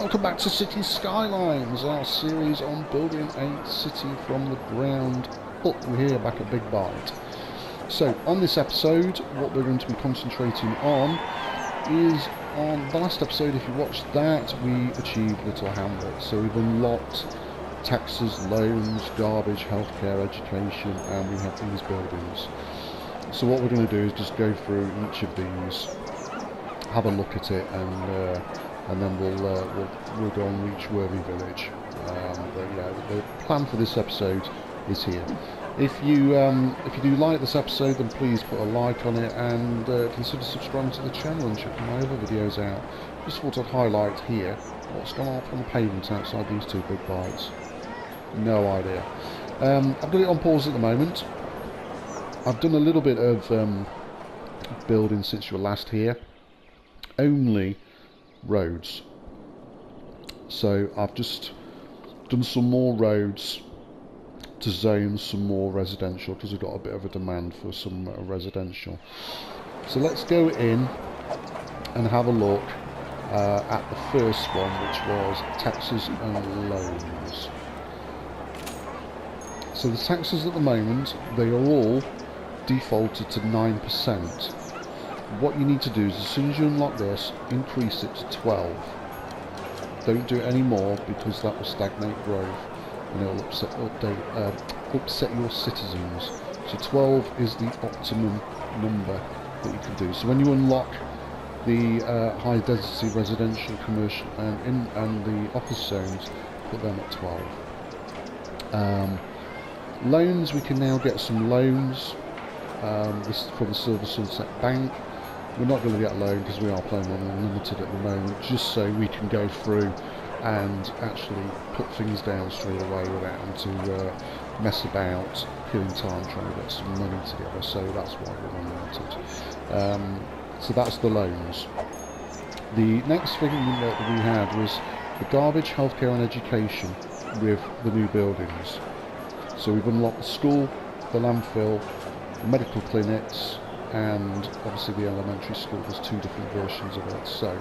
welcome back to Cities Skylines, our series on building a city from the ground up. We're here back at Big Bite. So on this episode, what we're going to be concentrating on is, on the last episode, if you watched that, we achieved Little Hamlet. So we've unlocked taxes, loans, garbage, healthcare, education, and we have these buildings. So what we're going to do is just go through each of these, have a look at it, and then we'll go and reach Worthy Village. But yeah, the plan for this episode is here. If you do like this episode, then please put a like on it and consider subscribing to the channel and checking my other videos out. Just thought I'd highlight here what's gone off on the pavement outside these two big bites. No idea. I've got it on pause at the moment. I've done a little bit of building since you were last here. Only roads. So I've just done some more roads to zone some more residential because we've got a bit of a demand for some residential. So let's go in and have a look at the first one, which was taxes and loans. So the taxes at the moment, they are all defaulted to 9%. What you need to do is, as soon as you unlock this, increase it to 12. Don't do it anymore because that will stagnate growth and it will upset your citizens. So 12 is the optimum number that you can do. So when you unlock the high density residential, commercial and the office zones, put them at 12. Loans, we can now get some loans. This is for the Silver Sunset Bank. We're not going to get a loan because we are playing on unlimited at the moment, just so we can go through and actually put things down straight away without having to mess about, killing time trying to get some money together. So that's why we're unlimited. So that's the loans. The next thing that we had was the garbage, healthcare and education with the new buildings. So we've unlocked the school, the landfill, the medical clinics, and obviously the elementary school. There's two different versions of it. So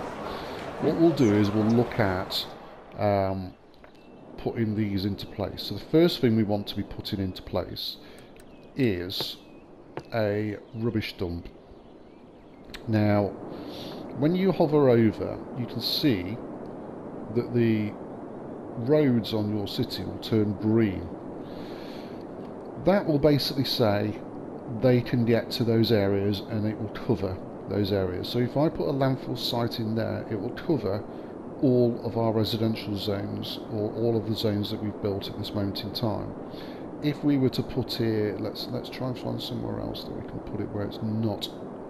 what we'll do is we'll look at putting these into place. So the first thing we want to be putting into place is a rubbish dump. Now when you hover over, you can see that the roads on your city will turn green. That will basically say they can get to those areas and it will cover those areas. So if I put a landfill site in there, it will cover all of our residential zones, or all of the zones that we've built at this moment in time. If we were to put it, let's try and find somewhere else that we can put it where it's not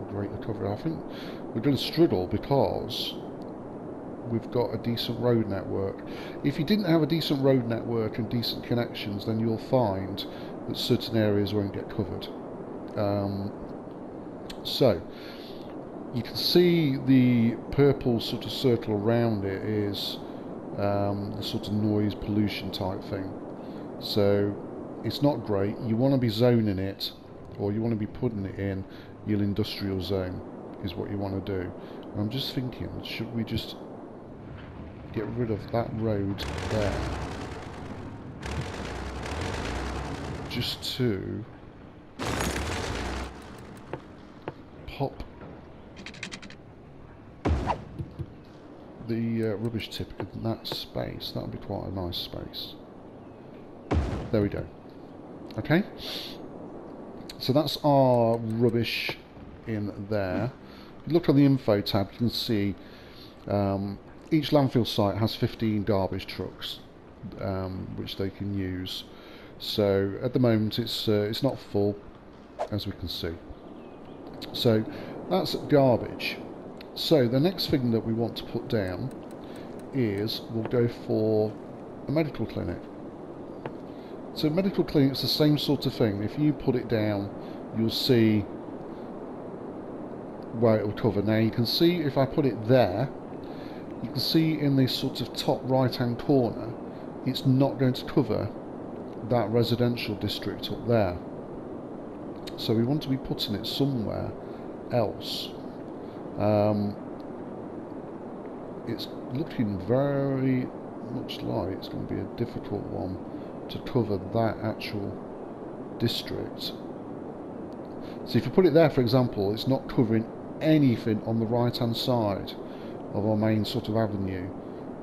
greatly covered. I think we're going to struggle because we've got a decent road network. If you didn't have a decent road network and decent connections, then you'll find that certain areas won't get covered. So you can see the purple sort of circle around it is the sort of noise pollution type thing. So it's not great. You want to be zoning it, or you want to be putting it in your industrial zone is what you want to do. And I'm just thinking, should we just get rid of that road there, just to pop the rubbish tip in that space. That would be quite a nice space. There we go. Okay, so that's our rubbish in there. If you look on the info tab, you can see each landfill site has 15 garbage trucks which they can use. So at the moment it's not full, as we can see. So that's garbage. So the next thing that we want to put down is, we'll go for a medical clinic. So medical clinic's the same sort of thing. If you put it down, you'll see where it will cover. Now you can see, if I put it there, you can see in the sort of top right hand corner, it's not going to cover that residential district up there. So we want to be putting it somewhere else. it's looking very much like it's going to be a difficult one to cover that actual district. So if you put it there, for example, it's not covering anything on the right hand side of our main sort of avenue.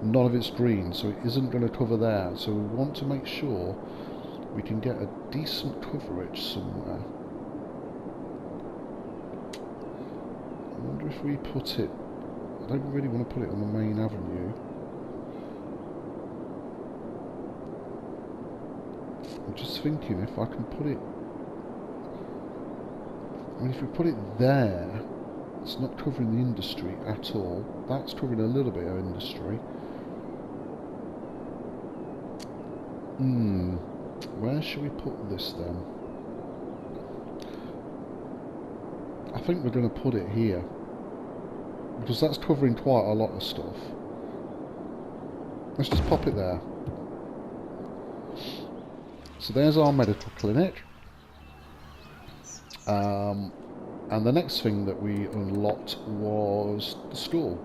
None of it's green, so it isn't going to cover there. So we want to make sure we can get a decent coverage somewhere. I wonder if we put it... I don't really want to put it on the main avenue. I'm just thinking if I can put it... I mean, if we put it there, it's not covering the industry at all. That's covering a little bit of industry. Where should we put this then? I think we're going to put it here, because that's covering quite a lot of stuff. Let's just pop it there. So there's our medical clinic. And the next thing that we unlocked was the school.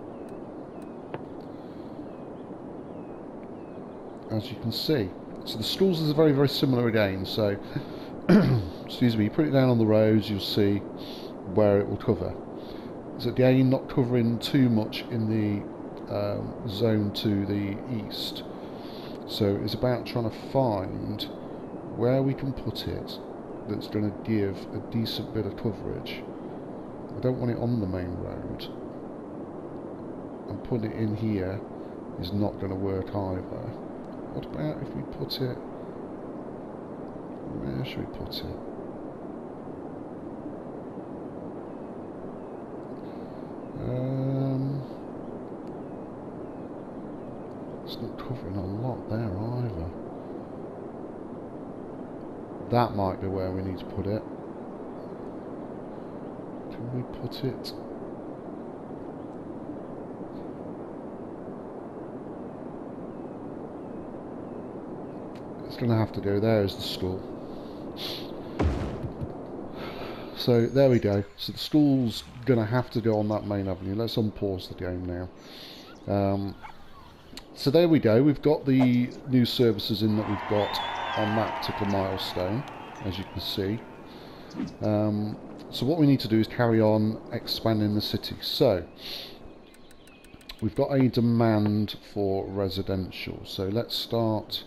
As you can see. So the schools is very, very similar again. So, excuse me, you put it down on the roads, you'll see where it will cover. So again, not covering too much in the zone to the east. So it's about trying to find where we can put it that's going to give a decent bit of coverage. I don't want it on the main road, and putting it in here is not going to work either. What about if we put it... where should we put it? It's not covering a lot there either. That might be where we need to put it. Can we put it? It's going to have to go. There's the school. So there we go. So the school's going to have to go on that main avenue. Let's unpause the game now. So there we go. We've got the new services in that we've got on that particular milestone, as you can see. So what we need to do is carry on expanding the city. So we've got a demand for residential. So let's start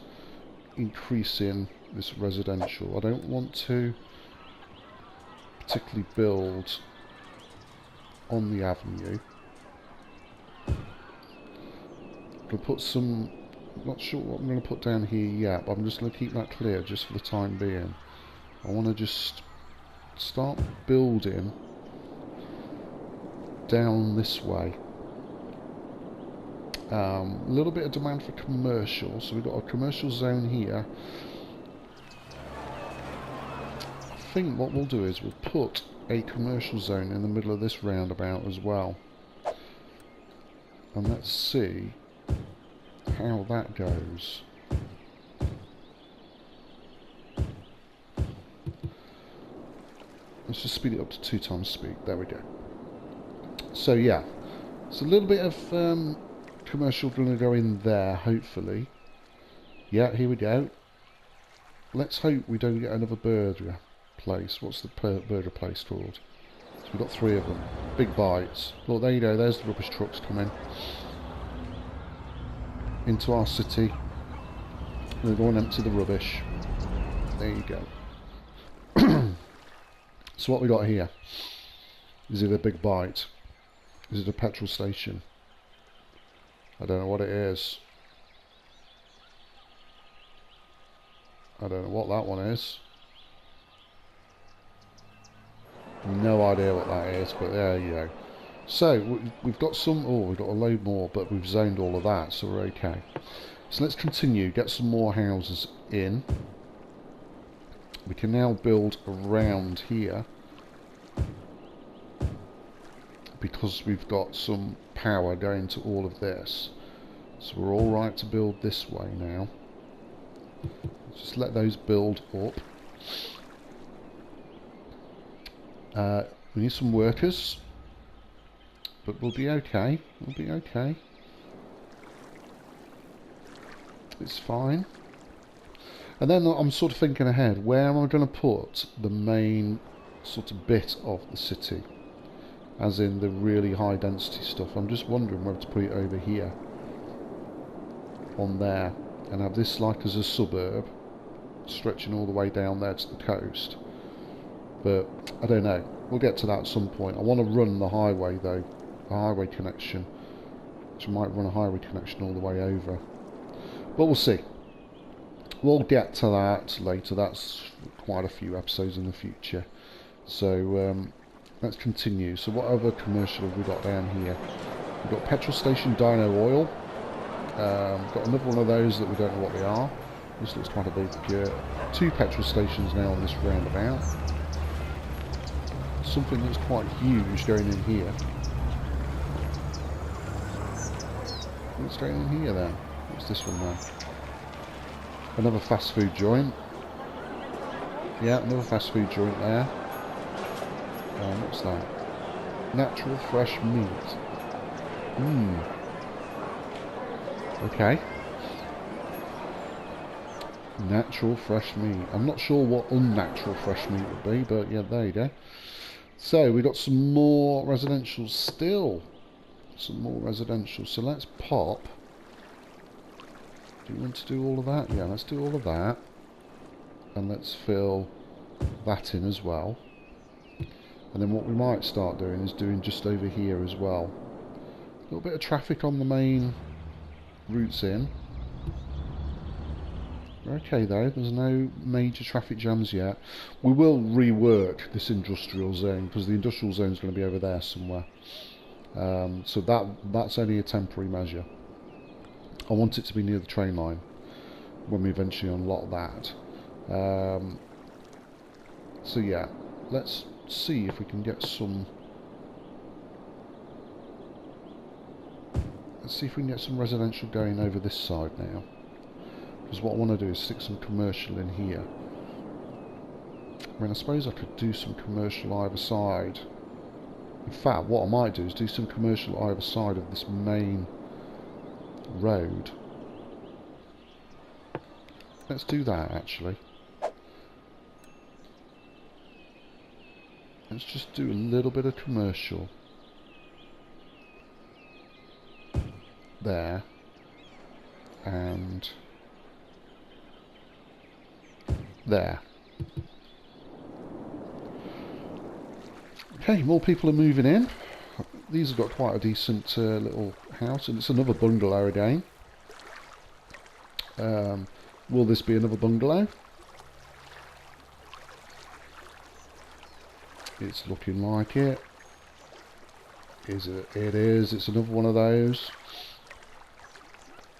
increasing this residential. I don't want to particularly build on the avenue. I'm going to put some... not sure what I'm going to put down here yet, but I'm just going to keep that clear just for the time being. I want to just start building down this way. A little bit of demand for commercial, so we've got a commercial zone here. I think what we'll do is we'll put a commercial zone in the middle of this roundabout as well. And let's see how that goes. Let's just speed it up to 2 times speed. There we go. So yeah, it's a little bit of commercial going to go in there, hopefully. Yeah, here we go. Let's hope we don't get another burger place. What's the burger place called? So we've got 3 of them. Big bites. Look, there you go. There's the rubbish trucks coming into our city. We're going to empty the rubbish. There you go. So what we got here? Is it a big bite? Is it a petrol station? I don't know what it is. I don't know what that one is. No idea what that is, but there you go. So we've got some... oh, we've got a load more, but we've zoned all of that, so we're okay. So let's continue, get some more houses in. We can now build around here, because we've got some power going to all of this. So we're all right to build this way now. Just let those build up. We need some workers, but we'll be okay. We'll be okay. It's fine. And then I'm sort of thinking ahead, where am I going to put the main sort of bit of the city? As in the really high density stuff. I'm just wondering whether to put it over here. On there. And have this like as a suburb. Stretching all the way down there to the coast. But I don't know. We'll get to that at some point. I want to run the highway though. The highway connection. Which I might run a highway connection all the way over. But we'll see. We'll get to that later. That's quite a few episodes in the future. So let's continue. So what other commercial have we got down here? We've got petrol station Dino Oil. We've got another one of those that we don't know what they are. This looks quite a big... 2 petrol stations now on this roundabout. Something that's quite huge going in here. What's going in here then? What's this one now? Another fast food joint. Yeah, another fast food joint there. What's that? Natural fresh meat. Okay. Natural fresh meat. I'm not sure what unnatural fresh meat would be, but yeah, there you go. So we got some more residential still. Some more residential. So let's pop. Do you want to do all of that? Yeah, let's do all of that. And let's fill that in as well. And then what we might start doing is doing just over here as well. A little bit of traffic on the main routes in. Okay though, there's no major traffic jams yet. We will rework this industrial zone because the industrial zone is going to be over there somewhere. So that's only a temporary measure. I want it to be near the train line when we eventually unlock that. So yeah, let's see if we can get some... Let's see if we can get some residential going over this side now. Because what I want to do is stick some commercial in here. I mean, I suppose I could do some commercial either side. In fact, what I might do is do some commercial either side of this main road. Let's do that actually. Let's just do a little bit of commercial there and there. Okay, more people are moving in. These have got quite a decent little house, and it's another bungalow again. Will this be another bungalow? It's looking like it. Is it? It is. It's another one of those.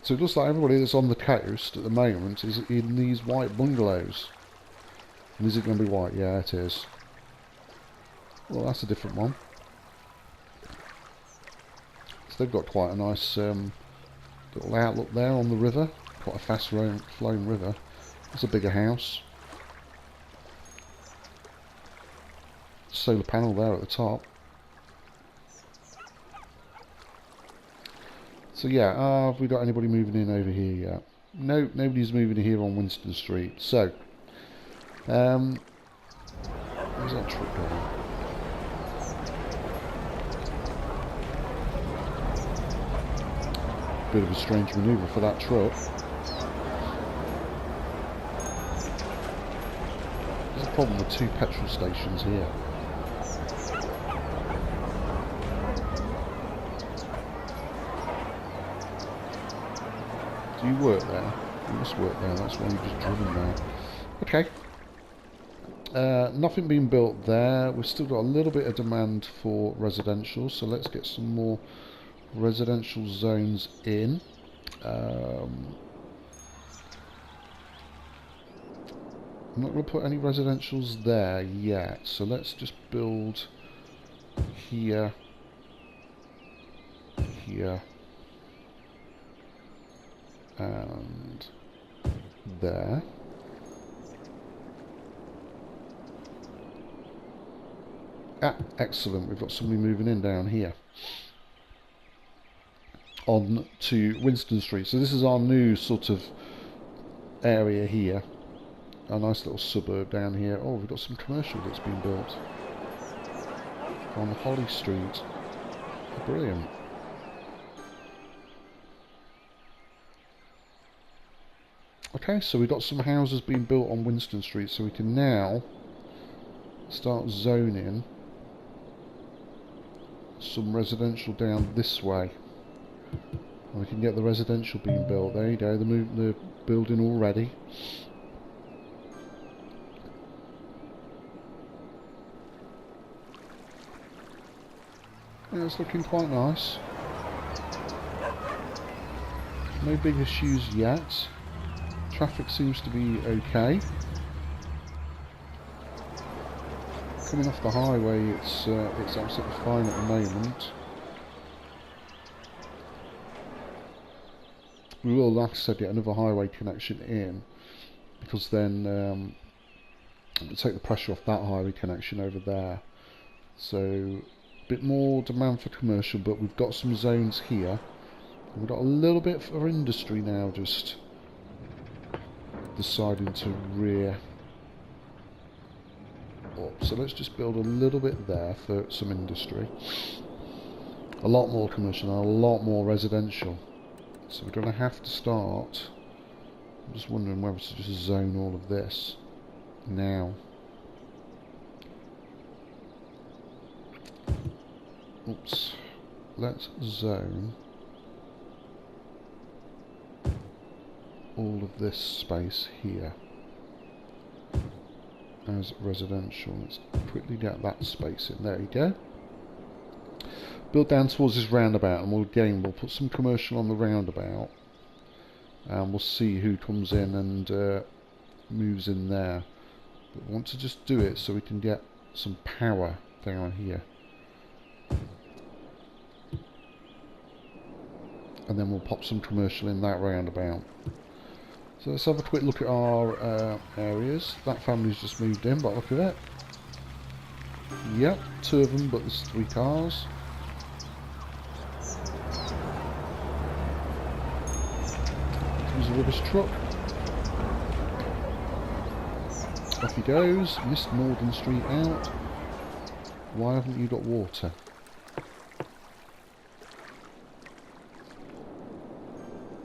So it looks like everybody that's on the coast at the moment is in these white bungalows. And is it going to be white? Yeah, it is. Well, that's a different one. So they've got quite a nice little outlook there on the river. Quite a fast flowing river. It's a bigger house. Solar panel there at the top. So yeah, have we got anybody moving in over here yet? No, nobody's moving here on Winston Street. So, where's that truck going? Bit of a strange manoeuvre for that truck. There's a problem with 2 petrol stations here. Do you work there? You must work there, that's why you've just driven there. Okay. Nothing being built there. We've still got a little bit of demand for residential, so let's get some more residential zones in. I'm not going to put any residentials there yet, so let's just build here, here, and there. Ah, excellent. We've got somebody moving in down here. on to Winston Street. So this is our new sort of area here. A nice little suburb down here. Oh, we've got some commercial that's been built on Holly Street. Brilliant. Okay, so we've got some houses being built on Winston Street, so we can now start zoning some residential down this way. And we can get the residential being built. There you go, the building already. Yeah, it's looking quite nice. No big issues yet. Traffic seems to be okay. Coming off the highway, it's absolutely fine at the moment. We will, like I said, get another highway connection in, because then it'll take the pressure off that highway connection over there. So a bit more demand for commercial, but we've got some zones here. And we've got a little bit for industry now, just deciding to rear up. So let's just build a little bit there for some industry. A lot more commercial and a lot more residential. So we're going to have to start. I'm just wondering whether to just zone all of this now. Oops. Let's zone all of this space here as residential. Let's quickly get that space in. There you go. Build down towards this roundabout, and we'll put some commercial on the roundabout, and we'll see who comes in and moves in there. But we want to just do it so we can get some power down here, and then we'll pop some commercial in that roundabout. So let's have a quick look at our areas. That family's just moved in, but look at it. Yep, 2 of them, but there's 3 cars. There's a rubbish truck. Off he goes. Missed Morden Street out. Why haven't you got water?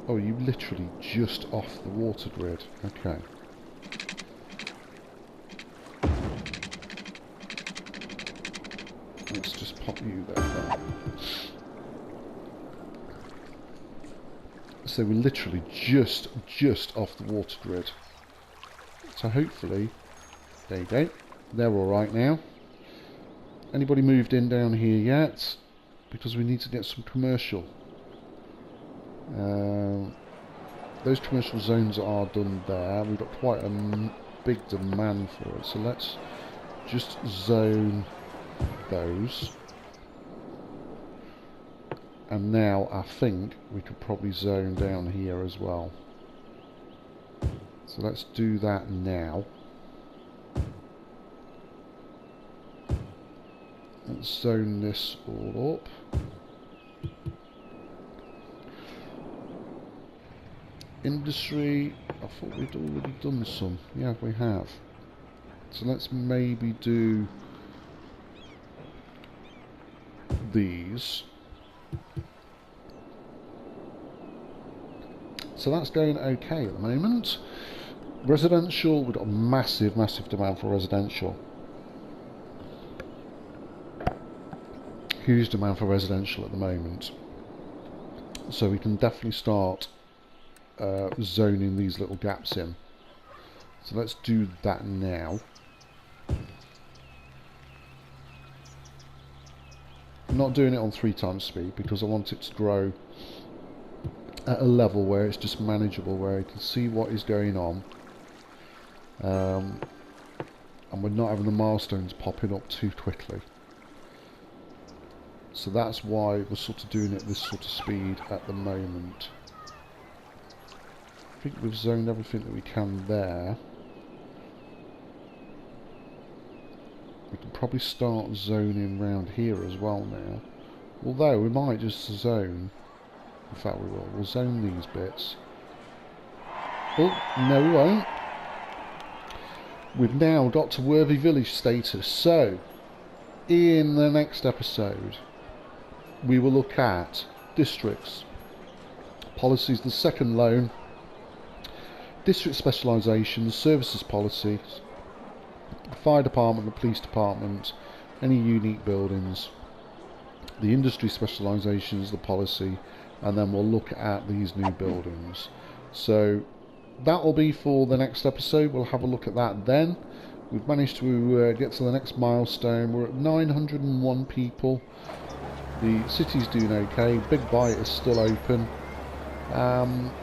Oh, you literally just off the water grid. Okay. Let's just pop you there then. So we're literally just off the water grid. So hopefully, there you go. They're alright now. Anybody moved in down here yet? Because we need to get some commercial. Those commercial zones are done there. We've got quite a big demand for it, so let's just zone those. And now I think we could probably zone down here as well. So let's do that now. Let's zone this all up. Industry, I thought we'd already done some. Yeah, we have. So let's maybe do these. So that's going okay at the moment. Residential, we've got a massive demand for residential. Huge demand for residential at the moment. So we can definitely start zoning these little gaps in. So let's do that now. I'm not doing it on 3 times speed because I want it to grow at a level where it's just manageable, where you can see what is going on, and we're not having the milestones popping up too quickly. So that's why we're sort of doing it this sort of speed at the moment. I think we've zoned everything that we can there. We can probably start zoning around here as well now. Although we might just zone In fact, we will. We'll zone these bits. Oh, no we won't. We've now got to worthy village status. So, in the next episode, we will look at districts, policies, the second loan, district specialisations, services policies, the fire department, the police department, any unique buildings, the industry specialisations, the policy, and then we'll look at these new buildings. So that will be for the next episode. We'll have a look at that then. We've managed to get to the next milestone. We're at 901 people. The city's doing okay. Big Bite is still open.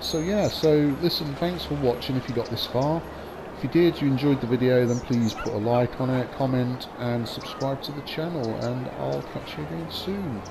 So yeah, so listen, thanks for watching if you got this far. If you did, you enjoyed the video, then please put a like on it, comment and subscribe to the channel, and I'll catch you again soon.